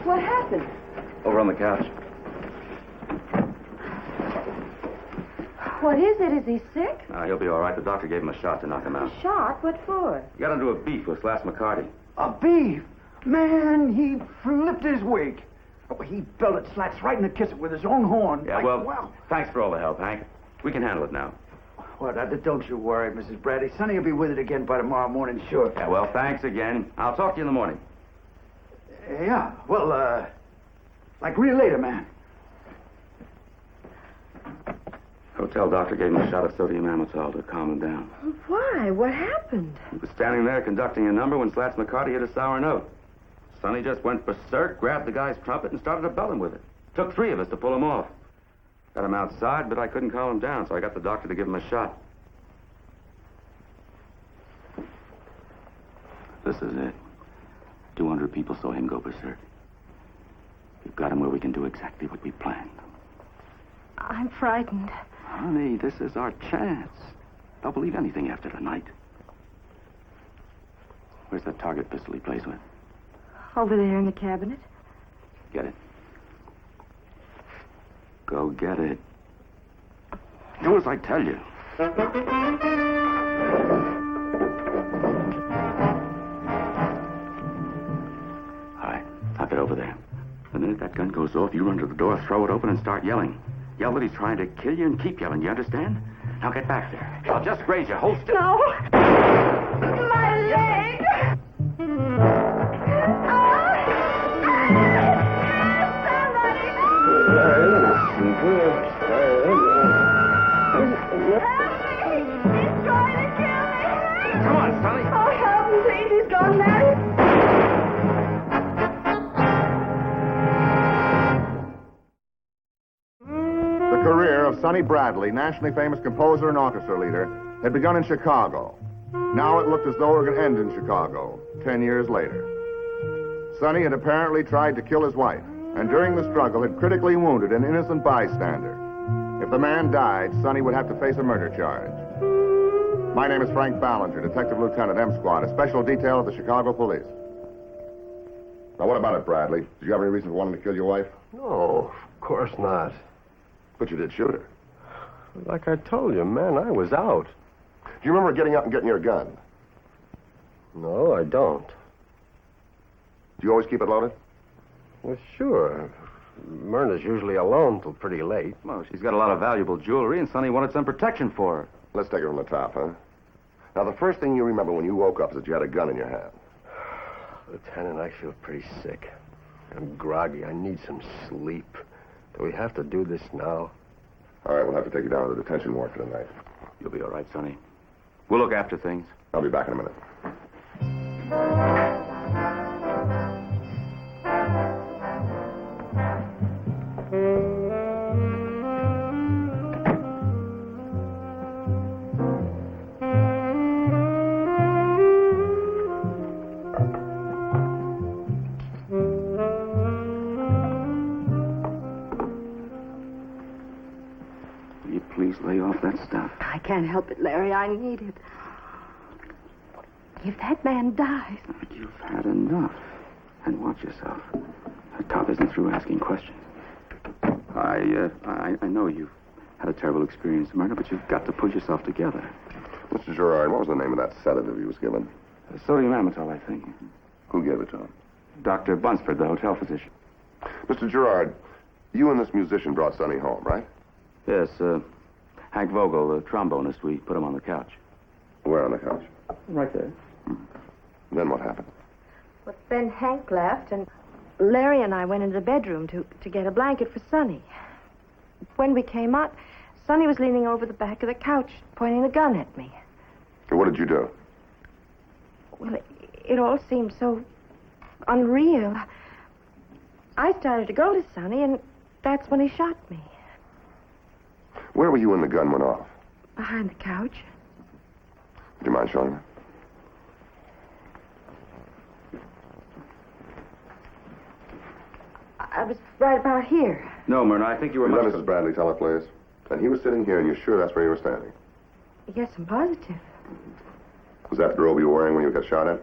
What happened? Over on the couch. What is it? Is he sick? He'll be all right. The doctor gave him a shot to knock him out. Shot? What for? He got into a beef with Slash McCarty. A beef? Man, he flipped his wig. Oh, he belted Slats right in the kisser with his own horn. Yeah, well, thanks for all the help, Hank. We can handle it now. Well, don't you worry, Mrs. Bradley. Sonny will be with it again by tomorrow morning, sure. Yeah, well, thanks again. I'll talk to you in the morning. Yeah, well, like real later, man. Hotel doctor gave him a shot of sodium amytal to calm him down. Why? What happened? He was standing there conducting a number when Slats McCarty hit a sour note. Sonny just went berserk, grabbed the guy's trumpet, and started to belt him with it. Took 3 of us to pull him off. Got him outside, but I couldn't calm him down, so I got the doctor to give him a shot. This is it. 200 people saw him go berserk. We've got him where we can do exactly what we planned. I'm frightened. Honey, this is our chance. Don't believe anything after tonight. Where's that target pistol he plays with? Over there in the cabinet. Get it. Go get it. Do as I tell you. All right, tuck it over there. The minute that gun goes off, you run to the door, throw it open, and start yelling. Yell that he's trying to kill you and keep yelling, you understand? Now get back there. I'll just graze you. Hold still. No! My leg! Come on, Sonny. Oh, help me, please. He's gone mad. The career of Sonny Bradley, nationally famous composer and orchestra leader, had begun in Chicago. Now it looked as though it would end in Chicago, 10 years later. Sonny had apparently tried to kill his wife, and during the struggle had critically wounded an innocent bystander. If the man died, Sonny would have to face a murder charge. My name is Frank Ballinger, Detective Lieutenant M Squad, a special detail of the Chicago Police. Now, what about it, Bradley? Did you have any reason for wanting to kill your wife? No, of course not. But you did shoot her. Like I told you, man, I was out. Do you remember getting out and getting your gun? No, I don't. Do you always keep it loaded? Well, sure. Myrna's usually alone till pretty late. Well, she's got a lot of valuable jewelry, and Sonny wanted some protection for her. Let's take it from the top, huh? Now, the first thing you remember when you woke up is that you had a gun in your hand. Lieutenant, I feel pretty sick. I'm groggy. I need some sleep. Do we have to do this now? All right, we'll have to take you down to the detention ward for the night. You'll be all right, Sonny. We'll look after things. I'll be back in a minute. Will you please lay off that stuff? I can't help it, Larry. I need it. If that man dies... You've had enough. And watch yourself. The cop isn't through asking questions. I know you've had a terrible experience, Myrna, but you've got to pull yourself together. Mr. Gerard, what was the name of that sedative he was given? Sodium amytal, I think. Who gave it to him? Dr. Bunsford, the hotel physician. Mr. Gerard, you and this musician brought Sonny home, right? Yes, Hank Vogel, the trombonist, we put him on the couch. Where on the couch? Right there. Then what happened? Well, then Hank left, and Larry and I went into the bedroom to get a blanket for Sonny. When we came out, Sonny was leaning over the back of the couch, pointing the gun at me. And what did you do? Well, it all seemed so unreal. I started to go to Sonny, and that's when he shot me. Where were you when the gun went off? Behind the couch. Do you mind showing me? I was right about here. No, Myrna, I think you were Let much... Mrs. Bradley tell her, please. And he was sitting here, and you're sure that's where you were standing? Yes, I'm positive. Was that the robe you were wearing when you got shot at?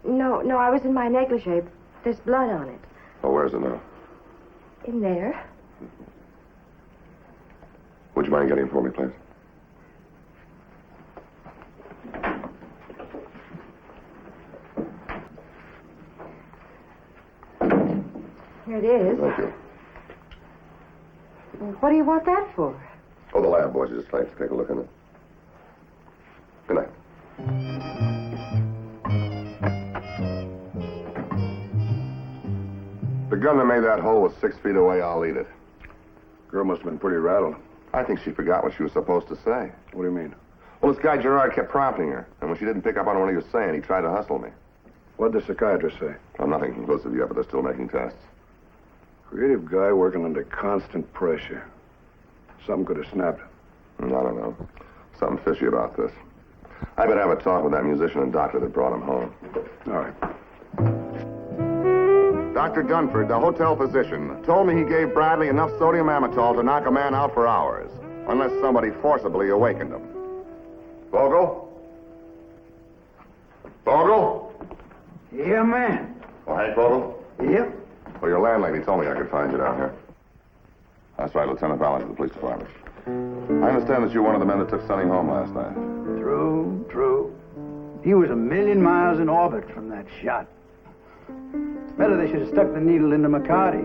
No, I was in my negligee. There's blood on it. Oh, where's the note? In there. Would you mind getting it for me, please? Here it is. Thank you. What do you want that for? Oh, the lab boys just like to take a look at it. Good night. The gun that made that hole was 6 feet away. I'll eat it. Girl must have been pretty rattled. I think she forgot what she was supposed to say. What do you mean? Well, this guy Gerard kept prompting her, and when she didn't pick up on what he was saying, he tried to hustle me. What'd the psychiatrist say? Well, nothing conclusive yet, but they're still making tests. Creative guy working under constant pressure. Something could have snapped. I don't know. Something fishy about this. I better have a talk with that musician and doctor that brought him home. All right. Dr. Dunford, the hotel physician, told me he gave Bradley enough sodium amytal to knock a man out for hours, unless somebody forcibly awakened him. Vogel? Vogel? Yeah, man. Oh, Hank Vogel? Yep. Well, your landlady told me I could find you down here. That's right, Lieutenant Ballinger of the police department. I understand that you're one of the men that took Sonny home last night. True. He was a million miles in orbit from that shot. Better they should have stuck the needle into McCarty.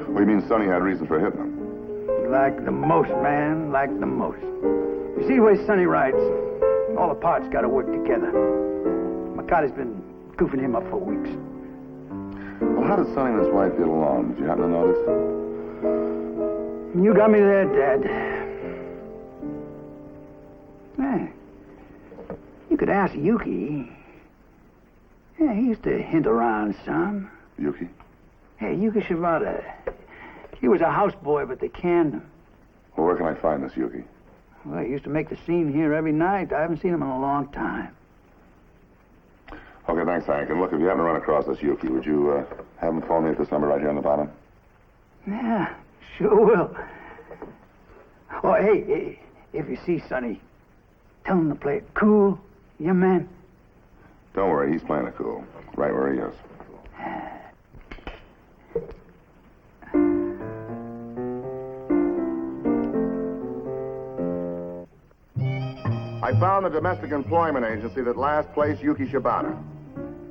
What do you mean Sonny had reason for hitting him? Like the most, man. Like the most. You see the way Sonny writes? All the parts got to work together. McCarty's been goofing him up for weeks. Well, how did Sonny and his wife get along? Did you happen to notice? You got me there, Dad. Hey, you could ask Yuki. Yeah, he used to hint around some. Yuki? Hey, Yuki Shibata. He was a houseboy, but they canned him. Well, where can I find this Yuki? Well, he used to make the scene here every night. I haven't seen him in a long time. Okay, thanks, Hank. And look, if you happen to run across this Yuki, would you have him phone me at this number right here on the bottom? Yeah, sure will. Oh, hey, if you see Sonny, tell him to play it cool. Yeah, man. Don't worry, he's playing it cool. Right where he is. I found the domestic employment agency that last placed Yuki Shibata.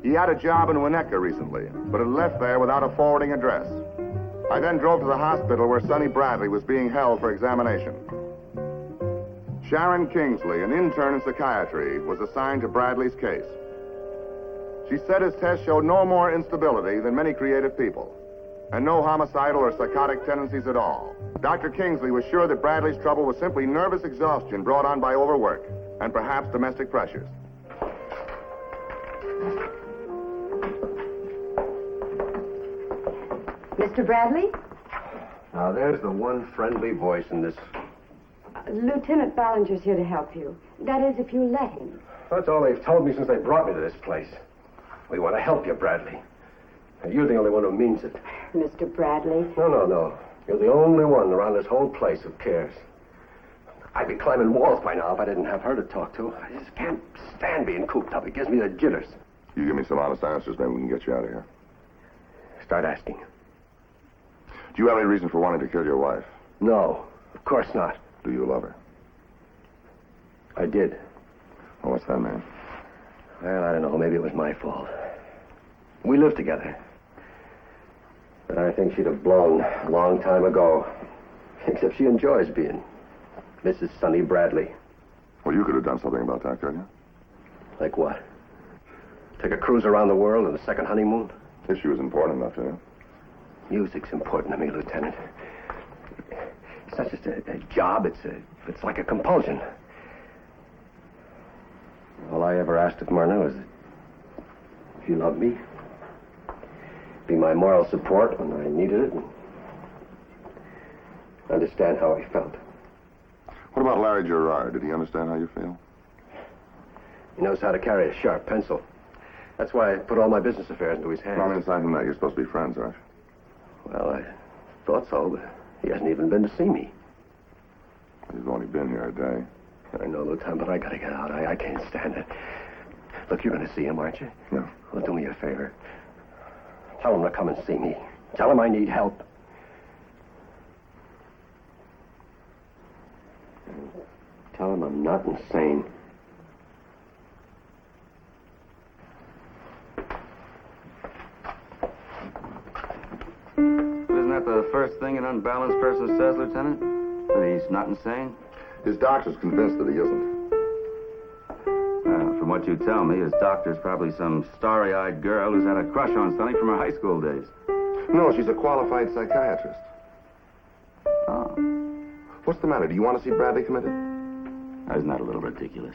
He had a job in Winnetka recently, but had left there without a forwarding address. I then drove to the hospital where Sonny Bradley was being held for examination. Sharon Kingsley, an intern in psychiatry, was assigned to Bradley's case. She said his test showed no more instability than many creative people, and no homicidal or psychotic tendencies at all. Dr. Kingsley was sure that Bradley's trouble was simply nervous exhaustion brought on by overwork, and perhaps domestic pressures. Mr. Bradley? Now, there's the one friendly voice in this. Lieutenant Ballinger's here to help you. That is, if you let him. That's all they've told me since they brought me to this place. We want to help you, Bradley. And you're the only one who means it. Mr. Bradley? No. You're the only one around this whole place who cares. I'd be climbing walls by now if I didn't have her to talk to. I just can't stand being cooped up. It gives me the jitters. You give me some honest answers, maybe we can get you out of here. Start asking. Do you have any reason for wanting to kill your wife? No, of course not. Do you love her? I did. Well, what's that mean? Well, I don't know. Maybe it was my fault. We lived together. But I think she'd have blown a long time ago. Except she enjoys being Mrs. Sonny Bradley. Well, you could have done something about that, couldn't you? Like what? Take a cruise around the world in the second honeymoon? If she was important enough to you. Music's important to me, Lieutenant. It's not just a job. It's like a compulsion. All I ever asked of Myrna was that she loved me, be my moral support when I needed it, and understand how I felt. What about Larry Gerard? Did he understand how you feel? He knows how to carry a sharp pencil. That's why I put all my business affairs into his hands. Well, I mean, aside from that, you're supposed to be friends, aren't you? Well, I thought so, but he hasn't even been to see me. You've only been here a day. I know, Lieutenant, but I gotta get out. I can't stand it. Look, you're gonna see him, aren't you? No. Well, do me a favor. Tell him to come and see me. Tell him I need help. Tell him I'm not insane. Isn't that the first thing an unbalanced person says, Lieutenant? That he's not insane? His doctor's convinced that he isn't. From what you tell me, his doctor's probably some starry-eyed girl who's had a crush on Sonny from her high school days. No, she's a qualified psychiatrist. Oh. What's the matter? Do you want to see Bradley committed? Isn't that a little ridiculous?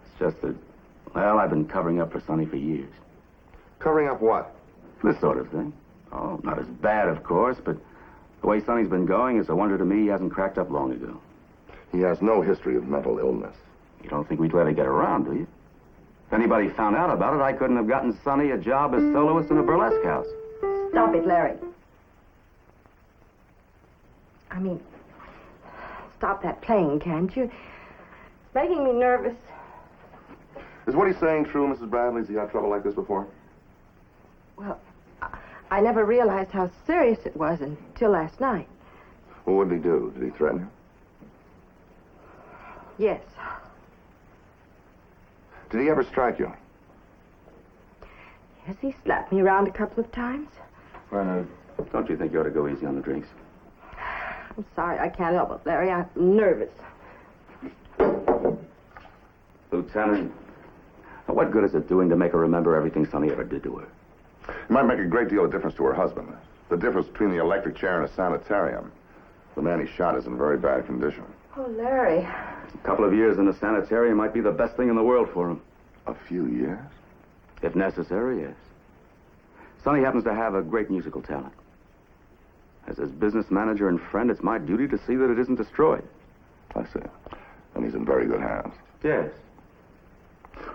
It's just that, well, I've been covering up for Sonny for years. Covering up what? This sort of thing. Oh, not as bad, of course, but the way Sonny's been going, it's a wonder to me he hasn't cracked up long ago. He has no history of mental illness. You don't think we'd let it get around, do you? If anybody found out about it, I couldn't have gotten Sonny a job as soloist in a burlesque house. Stop it, Larry. I mean, stop that playing, can't you? It's making me nervous. Is what he's saying true, Mrs. Bradley? Has he had trouble like this before? Well, I never realized how serious it was until last night. Well, what did he do? Did he threaten you? Yes. Did he ever strike you? Yes, he slapped me around a couple of times. Well, don't you think you ought to go easy on the drinks? I'm sorry, I can't help it, Larry. I'm nervous. Lieutenant, what good is it doing to make her remember everything Sonny ever did to her? It might make a great deal of difference to her husband. The difference between the electric chair and a sanitarium. The man he shot is in very bad condition. Oh, Larry. A couple of years in a sanitarium might be the best thing in the world for him. A few years? If necessary, yes. Sonny happens to have a great musical talent. As his business manager and friend, it's my duty to see that it isn't destroyed. I see. And he's in very good hands. Yes.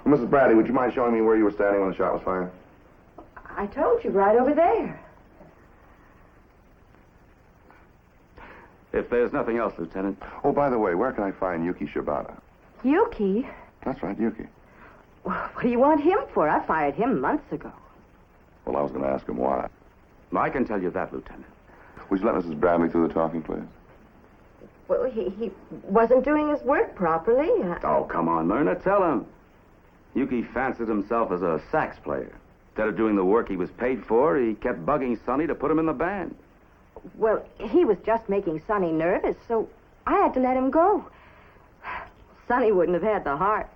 Well, Mrs. Bradley, would you mind showing me where you were standing when the shot was fired? I told you, right over there. If there's nothing else, Lieutenant. Oh, by the way, where can I find Yuki Shibata? Yuki? That's right, Yuki. Well, what do you want him for? I fired him months ago. Well, I was going to ask him why. I can tell you that, Lieutenant. Would you let Mrs. Bradley do the talking, please? Well, he wasn't doing his work properly. Oh, come on, Myrna, tell him. Yuki fancied himself as a sax player. Instead of doing the work he was paid for, he kept bugging Sonny to put him in the band. Well, he was just making Sonny nervous, so I had to let him go. Sonny wouldn't have had the heart.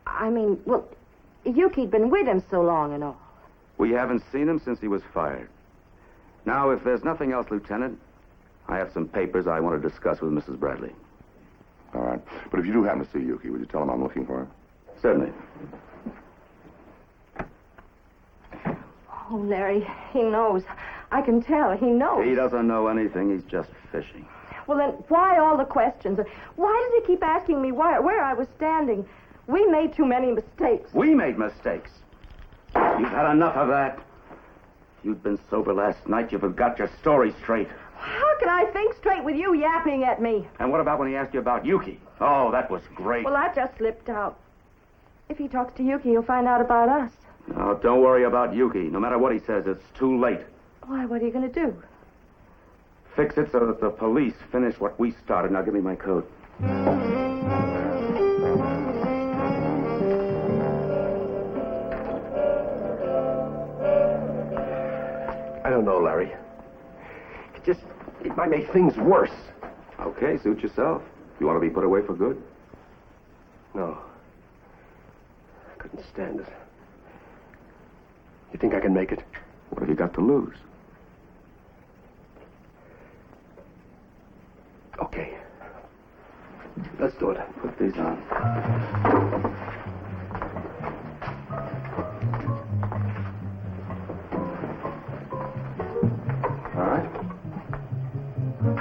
I mean, well, Yuki'd been with him so long and all. We haven't seen him since he was fired. Now, if there's nothing else, Lieutenant, I have some papers I want to discuss with Mrs. Bradley. All right. But if you do happen to see Yuki, would you tell him I'm looking for him? Certainly. Oh, Larry, he knows. I can tell. He knows. He doesn't know anything. He's just fishing. Well, then, why all the questions? Why does he keep asking me where I was standing? We made too many mistakes. We made mistakes. You've had enough of that. You'd been sober last night. You forgot your story straight. How can I think straight with you yapping at me? And what about when he asked you about Yuki? Oh, that was great. Well, that just slipped out. If he talks to Yuki, he'll find out about us. No, don't worry about Yuki. No matter what he says, it's too late. Why, what are you going to do? Fix it so that the police finish what we started. Now give me my coat. I don't know, Larry. It might make things worse. Okay, suit yourself. You want to be put away for good? No. I couldn't stand it. You think I can make it? What have you got to lose? Okay. Let's do it. Put these on. All right. What's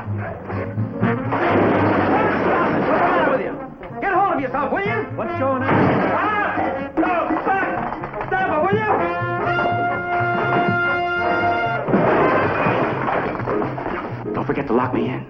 the matter with you? Get hold of yourself, will you? What's going on? No, stop! Stop it, will you? Don't forget to lock me in.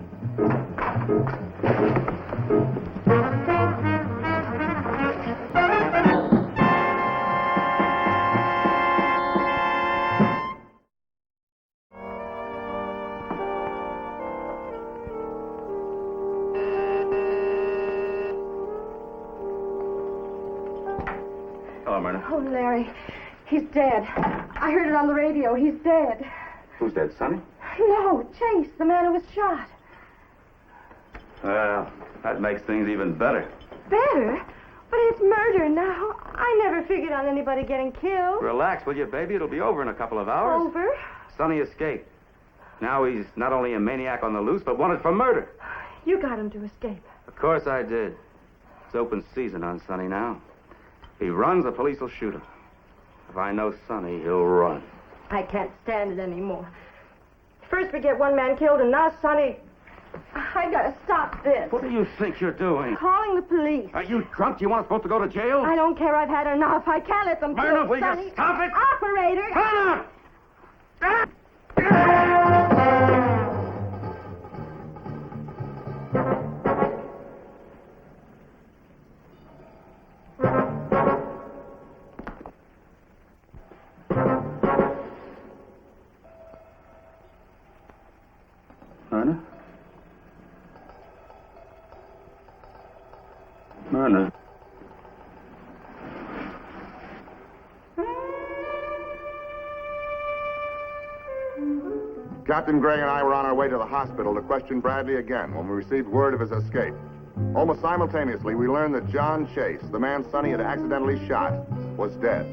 Larry, he's dead. I heard it on the radio. He's dead. Who's dead, Sonny? No, Chase, the man who was shot. Well, that makes things even better. Better? But it's murder now. I never figured on anybody getting killed. Relax, will you, baby? It'll be over in a couple of hours. Over? Sonny escaped. Now he's not only a maniac on the loose, but wanted for murder. You got him to escape. Of course I did. It's open season on Sonny now. If he runs, the police will shoot him. If I know Sonny, he'll run. I can't stand it anymore. First we get one man killed, and now Sonny... I gotta stop this. What do you think you're doing? Calling the police. Are you drunk? Do you want us both to go to jail? I don't care. I've had enough. I can't let them Myrna, kill will Sonny. you stop it? Operator! Myrna! Myrna? Myrna? Captain Gray and I were on our way to the hospital to question Bradley again when we received word of his escape. Almost simultaneously, we learned that John Chase, the man Sonny had accidentally shot, was dead.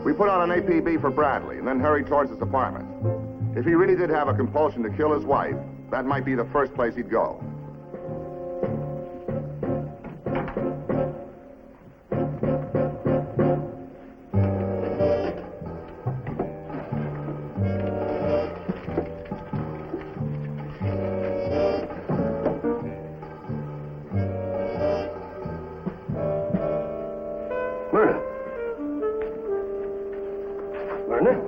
We put out an APB for Bradley and then hurried towards his apartment. If he really did have a compulsion to kill his wife, that might be the first place he'd go. Myrna. Myrna?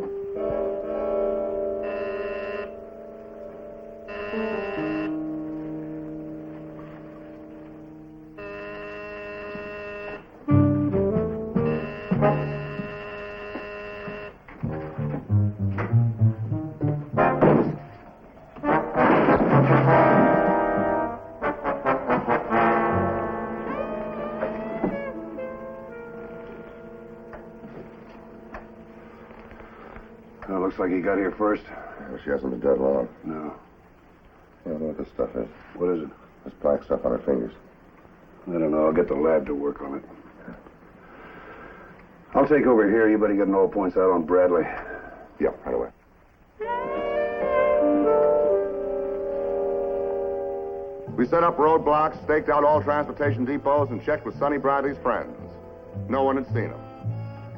Looks like he got here first. She hasn't been dead long. No. I don't know what this stuff is. What is it? This black stuff on her fingers. I don't know. I'll get the lab to work on it. I'll take over here. You better get an all points out on Bradley. Yeah, right away. We set up roadblocks, staked out all transportation depots, and checked with Sonny Bradley's friends. No one had seen him.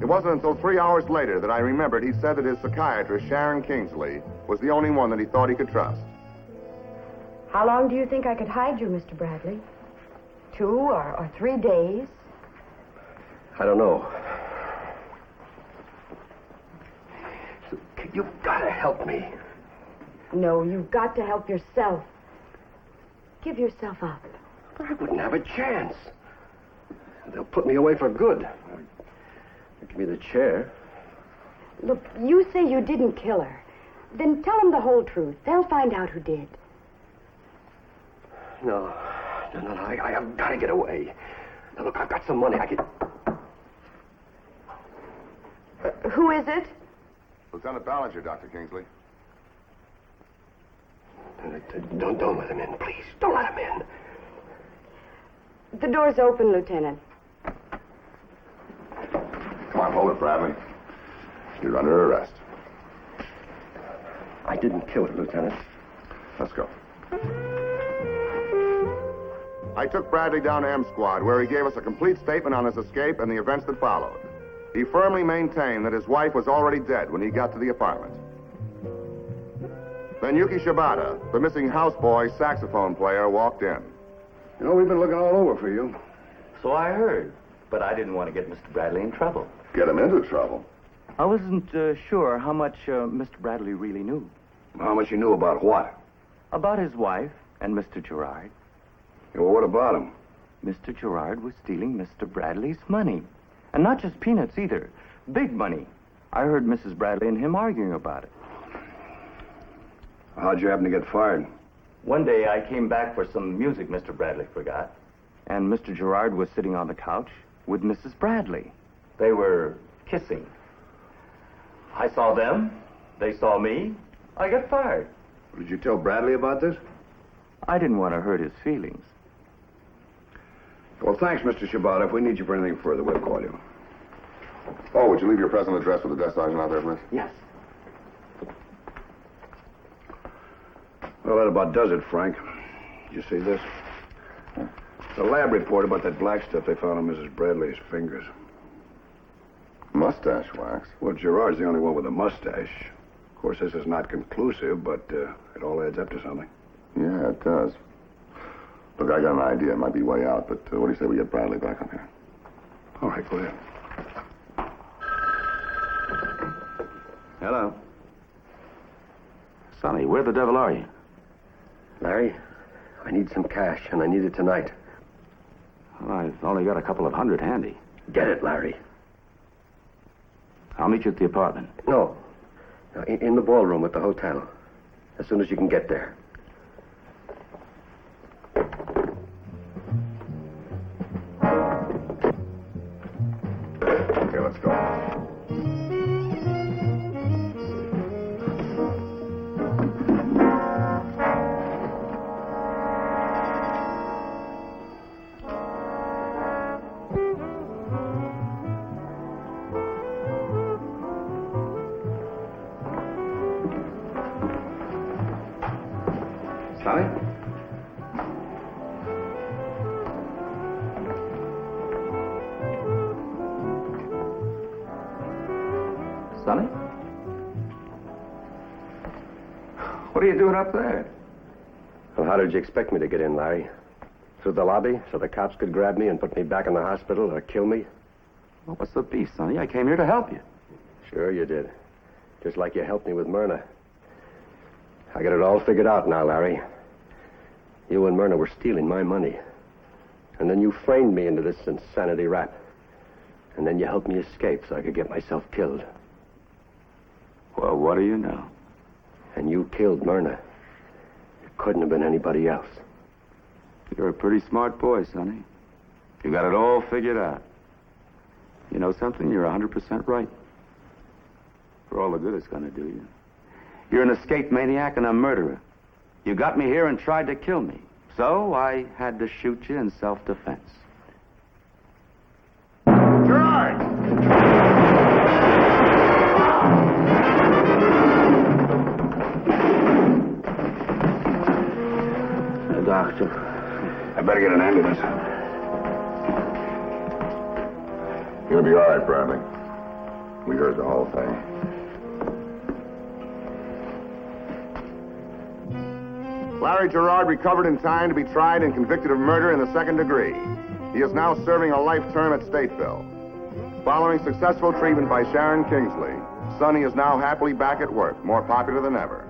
It wasn't until 3 hours later that I remembered he'd said that his psychiatrist, Sharon Kingsley, was the only one that he thought he could trust. How long do you think I could hide you, Mr. Bradley? 2 or 3 days? I don't know. You've got to help me. No, you've got to help yourself. Give yourself up. But I wouldn't have a chance. They'll put me away for good. Give me the chair. Look, you say you didn't kill her. Then tell them the whole truth. They'll find out who did. No. I've got to get away. Now, look, I've got some money. I can... Who is it? Lieutenant Ballinger, Dr. Kingsley. Don't let him in, please. Don't let him in. The door's open, Lieutenant. Come on, hold it, Bradley. You're under arrest. I didn't kill her, Lieutenant. Let's go. I took Bradley down to M Squad, where he gave us a complete statement on his escape and the events that followed. He firmly maintained that his wife was already dead when he got to the apartment. Then Yuki Shibata, the missing houseboy saxophone player, walked in. You know, we've been looking all over for you. So I heard, but I didn't want to get Mr. Bradley in trouble. Get him into trouble. I wasn't sure how much Mr. Bradley really knew. How much you knew about what? About his wife and Mr. Gerard. Yeah, well, what about him? Mr. Gerard was stealing Mr. Bradley's money. And not just peanuts either. Big money. I heard Mrs. Bradley and him arguing about it. How'd you happen to get fired? One day I came back for some music Mr. Bradley forgot. And Mr. Gerard was sitting on the couch with Mrs. Bradley. They were kissing. I saw them. They saw me. I got fired. Did you tell Bradley about this? I didn't want to hurt his feelings. Well, thanks, Mr. Shibata. If we need you for anything further, we'll call you. Oh, would you leave your present address with the desk sergeant out there, please? Yes. Well, that about does it, Frank. You see this? The lab report about that black stuff they found on Mrs. Bradley's fingers. Mustache wax. Well, Gerard's the only one with a mustache. Of course, this is not conclusive, but it all adds up to something. Yeah, it does. Look, I got an idea. It might be way out, but what do you say we get Bradley back up here? All right, go ahead. Hello. Sonny, where the devil are you? Larry, I need some cash, and I need it tonight. Well, I've only got a couple of hundred handy. Get it, Larry. I'll meet you at the apartment. No. In the ballroom at the hotel. As soon as you can get there. Okay, let's go. Sonny? Sonny? What are you doing up there? Well, how did you expect me to get in, Larry? Through the lobby, so the cops could grab me and put me back in the hospital or kill me? Well, what's the beef, Sonny? I came here to help you. Sure you did. Just like you helped me with Myrna. I got it all figured out now, Larry. You and Myrna were stealing my money. And then you framed me into this insanity rap. And then you helped me escape so I could get myself killed. Well, what do you know? And you killed Myrna. It couldn't have been anybody else. You're a pretty smart boy, Sonny. You got it all figured out. You know something? You're 100% right. For all the good it's going to do you. You're an escaped maniac and a murderer. You got me here and tried to kill me. So I had to shoot you in self-defense. Gerard! The doctor. I better get an ambulance. You'll be all right, Bradley. We heard the whole thing. Larry Gerard recovered in time to be tried and convicted of murder in the second degree. He is now serving a life term at Stateville. Following successful treatment by Sharon Kingsley, Sonny is now happily back at work, more popular than ever.